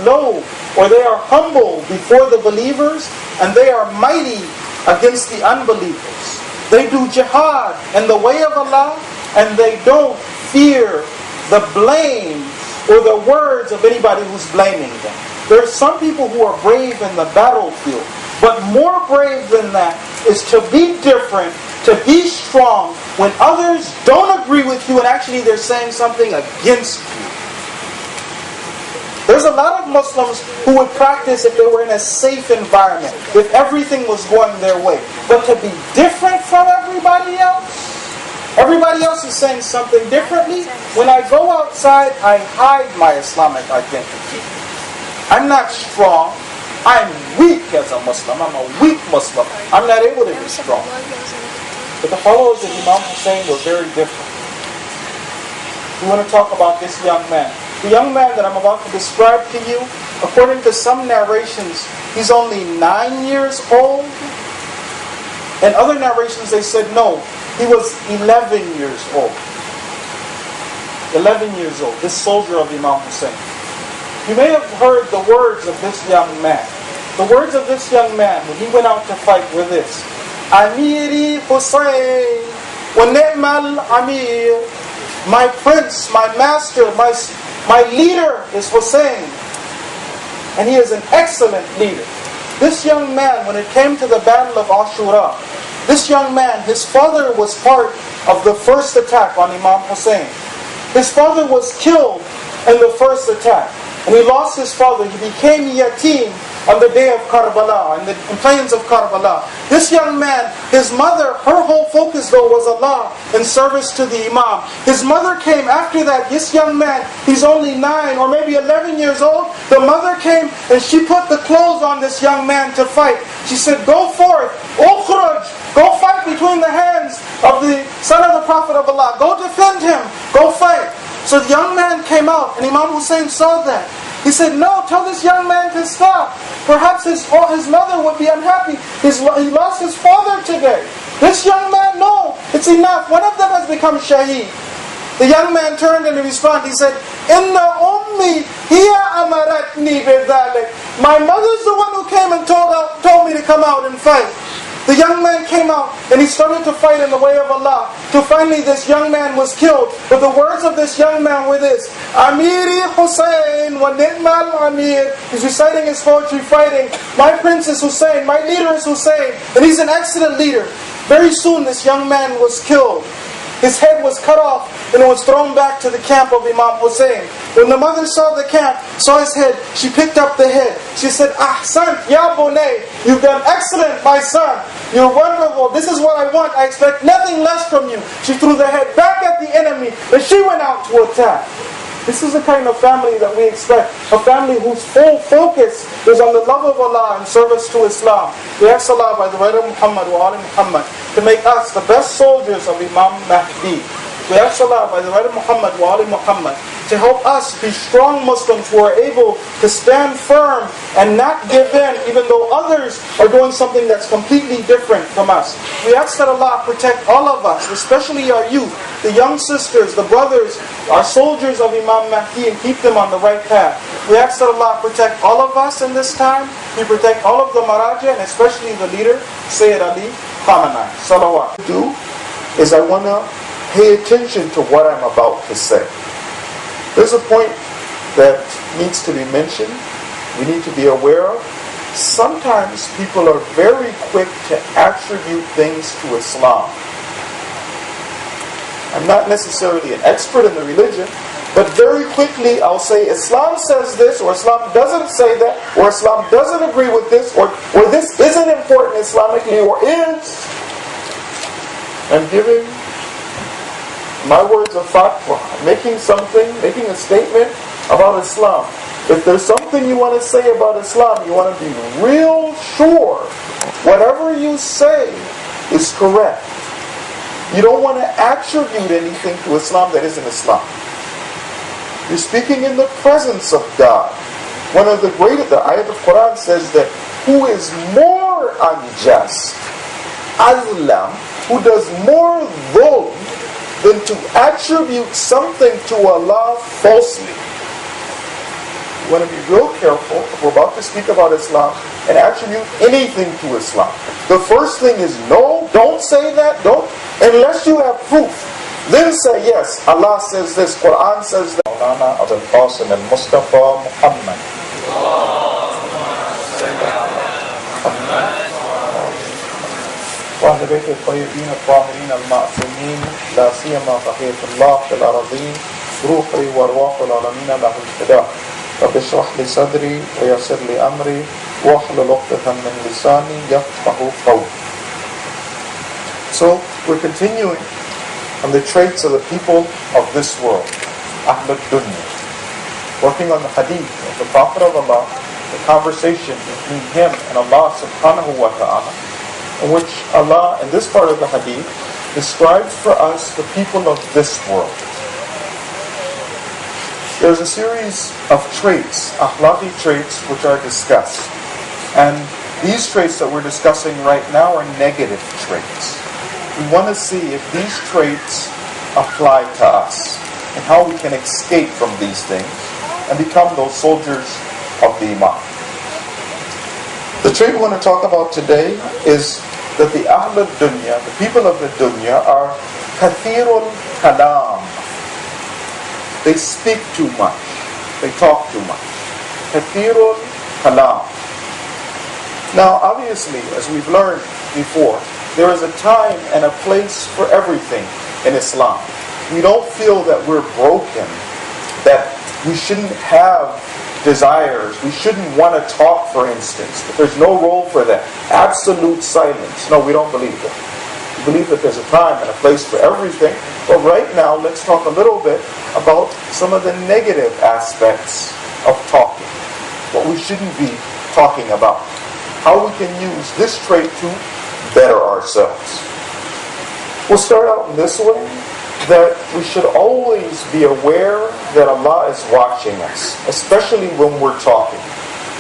low or they are humble before the believers and they are mighty against the unbelievers. They do jihad in the way of Allah and they don't fear the blame or the words of anybody who's blaming them. There are some people who are brave in the battlefield, but more brave than that is to be different, to be strong when others don't agree with you and actually they're saying something against you. There's a lot of Muslims who would practice if they were in a safe environment, if everything was going their way. But to be different from everybody else is saying something differently. When I go outside, I hide my Islamic identity. I'm not strong. I'm weak as a Muslim. I'm a weak Muslim. I'm not able to be strong. But the followers of Imam Hussein were very different. We want to talk about this young man. The young man that I'm about to describe to you, according to some narrations, he's only 9 years old. In other narrations they said no, he was 11 years old. 11 years old, this soldier of Imam Hussein. You may have heard the words of this young man. The words of this young man when he went out to fight were this: Amiri Hussein wa ni'mal amir. My prince, my master, my leader is Hussein. And he is an excellent leader. This young man, when it came to the battle of Ashura, this young man, his father was part of the first attack on Imam Hussein. His father was killed in the first attack. And he lost his father. He became yatim on the day of Karbala, in the plains of Karbala. This young man, his mother, her whole focus though was Allah in service to the Imam. His mother came after that. This young man, he's only 9 or maybe 11 years old. The mother came and she put the clothes on this young man to fight. She said, go forth, ukhruj, go fight between the hands of the son of the Prophet of Allah. Go defend him, go fight. So the young man came out and Imam Hussein saw that. He said, no, tell this young man to stop. Perhaps his mother would be unhappy. He lost his father today. This young man, no, it's enough. One of them has become shaheed. The young man turned and he responded. He said, Inna ummi hiya amaratni bidhalik. My mother's the one who came and told me to come out and fight. The young man came out and he started to fight in the way of Allah. Till finally this young man was killed. But the words of this young man were this: Amiri Hussein wa ni'mal amir. He's reciting his poetry, fighting. My prince is Hussein, my leader is Hussein. And he's an excellent leader. Very soon this young man was killed. His head was cut off and it was thrown back to the camp of Imam Hussein. When the mother saw the camp, saw his head, she picked up the head. She said, Ahsan, ya bunay, you've done excellent, my son. You're wonderful. This is what I want. I expect nothing less from you. She threw the head back at the enemy and she went out to attack. This is the kind of family that we expect. A family whose full focus is on the love of Allah and service to Islam. We ask Allah by the right of Muhammad wa ali Muhammad to make us the best soldiers of Imam Mahdi. We ask Allah by the right of Muhammad wa ali Muhammad to help us be strong Muslims who are able to stand firm and not give in even though others are doing something that's completely different from us. We ask that Allah protect all of us, especially our youth, the young sisters, the brothers, our soldiers of Imam Mahdi, and keep them on the right path. We ask that Allah protect all of us in this time. He protect all of the Maraja and especially the leader, Sayyid Ali Khamenei. Salawat. Is I want to pay attention to what I'm about to say. There's a point that needs to be mentioned, we need to be aware of. Sometimes people are very quick to attribute things to Islam. I'm not necessarily an expert in the religion, but very quickly I'll say Islam says this, or Islam doesn't say that, or Islam doesn't agree with this, or this isn't important Islamically, or is. I'm giving my words of fatwa, making a statement about Islam. If there's something you want to say about Islam, you want to be real sure whatever you say is correct. You don't want to attribute anything to Islam that isn't Islam. You're speaking in the presence of God. One of the greatest, the ayat of Quran says that who is more unjust, Azlam, who does more dhulm than to attribute something to Allah falsely. You want to be real careful if we're about to speak about Islam and attribute anything to Islam. The first thing is no, don't say that, don't, unless you have proof. Then say yes, Allah says this, Quran says that. Maulana Abul Qasim al-Mustafa Muhammad. وأهل بيت الطيبين الطاهرين المعصومين لا سيما تحية الله في الأراضين روحي وأرواح العالمين له الفداء رب اشرح لي صدري ويسر لي أمري واحلل عقدة من لساني يفقهوا قولي. So we're continuing on the traits of the people of this world, Ahl al-Dunya, working on the hadith of the Prophet of Allah, the conversation between him and Allah subhanahu wa ta'ala, in which Allah, in this part of the hadith, describes for us the people of this world. There's a series of traits, akhlaqi traits, which are discussed. And these traits that we're discussing right now are negative traits. We want to see if these traits apply to us and how we can escape from these things and become those soldiers of the Imam. The trait we want to talk about today is that the Ahl al-Dunya, the people of the Dunya, are kathirul kalam. They speak too much. They talk too much. Kathirul kalam. Now, obviously, as we've learned before, there is a time and a place for everything in Islam. We don't feel that we're broken, that we shouldn't have desires, we shouldn't want to talk, for instance, that there's no role for that. Absolute silence. No, we don't believe that. We believe that there's a time and a place for everything. But right now, let's talk a little bit about some of the negative aspects of talking. What we shouldn't be talking about. How we can use this trait to better ourselves. We'll start out in this way, that we should always be aware that Allah is watching us, especially when we're talking.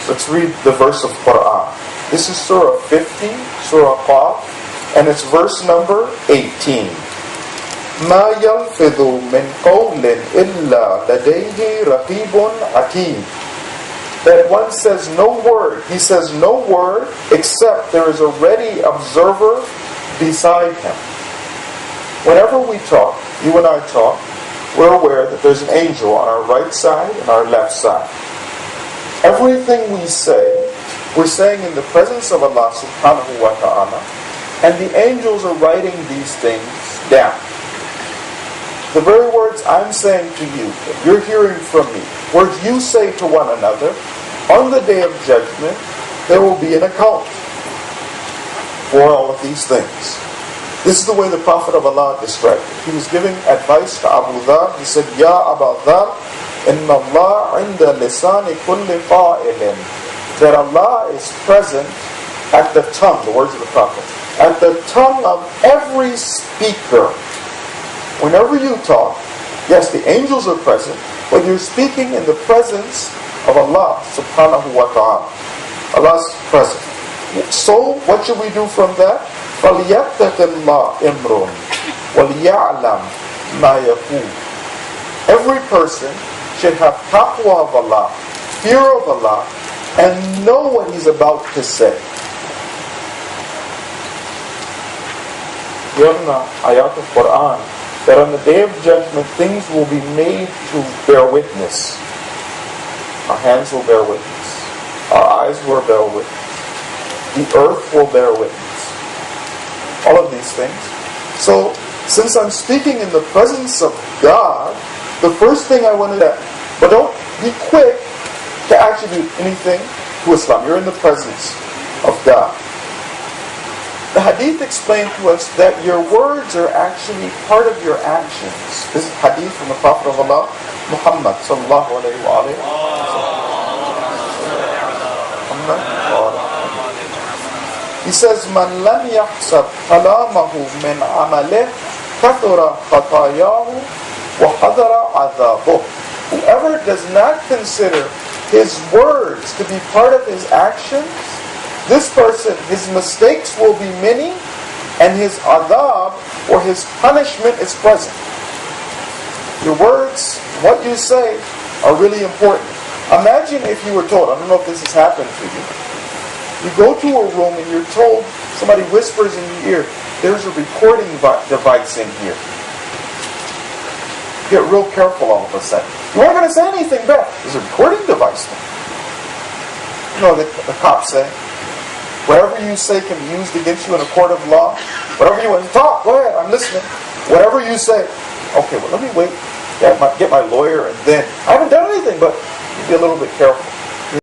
So let's read the verse of Quran. This is Surah 50, Surah Qaf, and it's verse number 18. مَا يَلْفِظُ مِنْ قَوْلٍ إِلَّا لَدَيْهِ رَقِيبٌ عَتِيدٌ. That one says no word. He says no word except there is a ready observer beside him. Whenever we talk, you and I talk, we're aware that there's an angel on our right side and our left side. Everything we say, we're saying in the presence of Allah subhanahu wa ta'ala, and the angels are writing these things down. The very words I'm saying to you, that you're hearing from me, words you say to one another, on the day of judgment, there will be an account for all of these things. This is the way the Prophet of Allah described it. He was giving advice to Abu Dhar. He said, Ya Abu Dhar, إِنَّ اللَّهَ عِنْدَ لِسَانِ كُلِّ قَائِلٍ, that Allah is present at the tongue, the words of the Prophet, at the tongue of every speaker. Whenever you talk, yes, the angels are present, but you're speaking in the presence of Allah subhanahu wa ta'ala. Allah's present. So, what should we do from that? فَلْيَتَّقِ اللَّهِ إِمْرٌ وَلْيَعْلَمْ مَا يَقُولُ. Every person should have taqwa of Allah, fear of Allah, and know what he's about to say. We have in the ayat of Quran that on the day of judgment things will be made to bear witness. Our hands will bear witness. Our eyes will bear witness. The earth will bear witness. All of these things. So, since I'm speaking in the presence of God, the first thing I want to do, but don't be quick to attribute anything to Islam. You're in the presence of God. The hadith explained to us that your words are actually part of your actions. This is hadith from the Prophet of Allah, Muhammad sallallahu alayhi wa alayhi. He says, "Man lam yahsab kalamahu min amalih, kathura khatayahu, wa hadara adhabuh." Whoever does not consider his words to be part of his actions, this person, his mistakes will be many, and his adab, or his punishment, is present. Your words, what you say, are really important. Imagine if you were told, I don't know if this has happened to you, you go to a room and you're told, somebody whispers in your ear, there's a recording device in here. Get real careful all of a sudden. You weren't going to say anything back. There's a recording device there. You know, the cops say, whatever you say can be used against you in a court of law. Whatever you want to talk, go ahead, I'm listening. Whatever you say, okay, well, let me wait, get my lawyer, and then, I haven't done anything, but be a little bit careful.